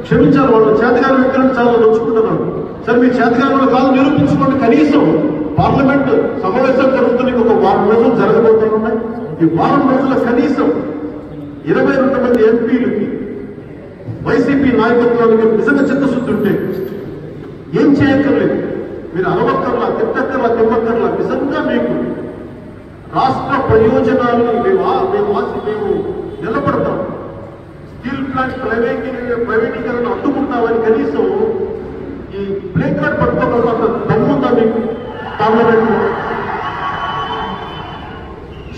క్షమించాలి. వాళ్ళు చేతగాని వ్యక్తులను చాలా నొచ్చుకుంటున్నారు. సరే, మీ చేతగాని కాదు నిరూపించుకోండి. కనీసం పార్లమెంట్ సమావేశాలు జరుగుతున్న ఒక వారం రోజులు జరగబోతున్నాయి. ఈ వారం రోజుల కనీసం 22 మంది ఎంపీలకి వైసీపీ నాయకత్వానికి నిజంగా చిత్తశుద్ధి ఉంటే ఏం చేయక్కర్లేదు. మీరు అరవక్కర్లా, తిమ్మక్కర్లా. నిజంగా మీకు రాష్ట్ర ప్రయోజనాలని మేము నిలబడతాం. స్టీల్ ప్లాంట్ ప్రైవేటీకరణ అడ్డుకుంటామని కనీసం ఈ ప్లే కార్డ్ పట్టుకోవాలంత దమ్ముందా మీకు? పార్లమెంట్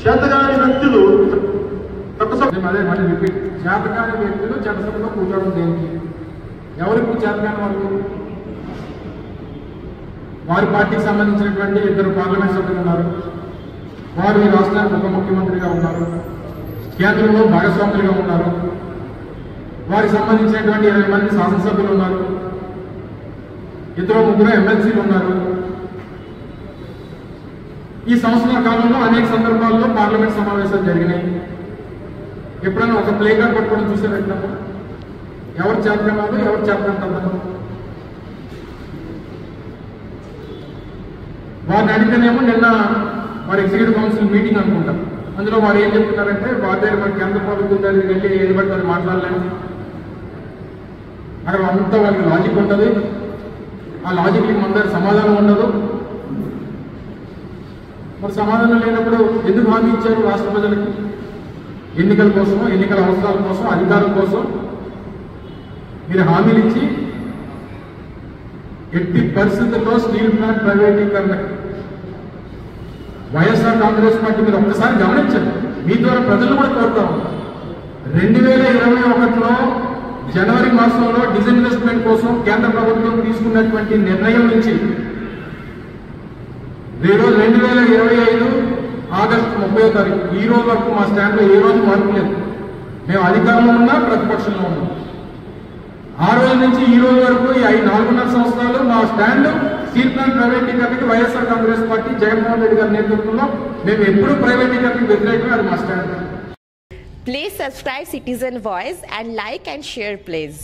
చేతగాని వ్యక్తులు అదే మళ్ళీ రిపీట్, చేతకాని వ్యక్తులు చట్టసభలో కూర్చోవడం దేనికి? ఎవరికి చేతకాని వాళ్ళు? వారి పార్టీకి సంబంధించినటువంటి 2 పార్లమెంట్ సభ్యులు ఉన్నారు. వారు ఈ రాష్ట్రానికి ఉప ముఖ్యమంత్రిగా ఉన్నారు, కేంద్రంలో భాగస్వాములుగా ఉన్నారు. వారికి సంబంధించినటువంటి 20 మంది శాసనసభ్యులు ఉన్నారు, 2-3 ఎమ్మెల్సీలు ఉన్నారు. ఈ సంవత్సరాల కాలంలో అనేక సందర్భాల్లో పార్లమెంట్ సమావేశాలు జరిగినాయి. ఎప్పుడైనా ఒక ప్లే కార్డ్ పట్టుకోవడం చూసే పెట్టినాము. ఎవరు చేతకన్నారో ఎవరు చేతకంటారు? వారిని అడిగితేనేమో నిన్న వారి ఎగ్జిక్యూటివ్ కౌన్సిల్ మీటింగ్ అనుకుంటాం. అందులో వారు ఏం చెప్తున్నారంటే వారి దగ్గర మన కేంద్ర ప్రభుత్వం దగ్గరికి వెళ్ళి ఏది పడితే అది మాట్లాడలేము. అక్కడ అంతా వాళ్ళకి లాజిక్ ఉంటుంది. ఆ లాజిక్కి మన దగ్గర సమాధానం ఉండదు. మరి సమాధానం లేనప్పుడు ఎందుకు హామీ ఇచ్చారు రాష్ట్ర ప్రజలకి? ఎన్నికల కోసం, ఎన్నికల అవసరాల కోసం, అధికారం కోసం మీరు హామీలు ఇచ్చి ఎట్టి పరిస్థితుల్లో స్టీల్ ప్లాంట్ ప్రైవేటీకరణ వైఎస్ఆర్ కాంగ్రెస్ పార్టీ మీరు ఒక్కసారి గమనించండి. మీ ద్వారా ప్రజలు కూడా కోరుతా ఉన్నారు. 2021లో జనవరి మాసంలో డిజిన్వెస్ట్మెంట్ కోసం కేంద్ర ప్రభుత్వం తీసుకున్నటువంటి నిర్ణయం నుంచి ఈరోజు 2025 ఆగస్టు 30వ తారీఖు ఈ రోజు వరకు మా స్టాండ్లో ఏ రోజు మార్పు లేదు. మేము అధికారంలో ఉన్నా, ప్రతిపక్షంలో ఉన్నాం. ఆ రోజు నుంచి ఈ రోజు వరకు ఈ 4.5 సంవత్సరాలు మా స్టాండ్ స్టీల్ ప్లాంట్ ప్రైవేటీకరణకి వైఎస్ఆర్ కాంగ్రెస్ పార్టీ జగన్మోహన్ రెడ్డి గారి నేతృత్వంలో మేము ఎప్పుడు ప్రైవేటీకరణకి వ్యతిరేకంగా అది మా stand. Please subscribe Citizen Voice and like and share please.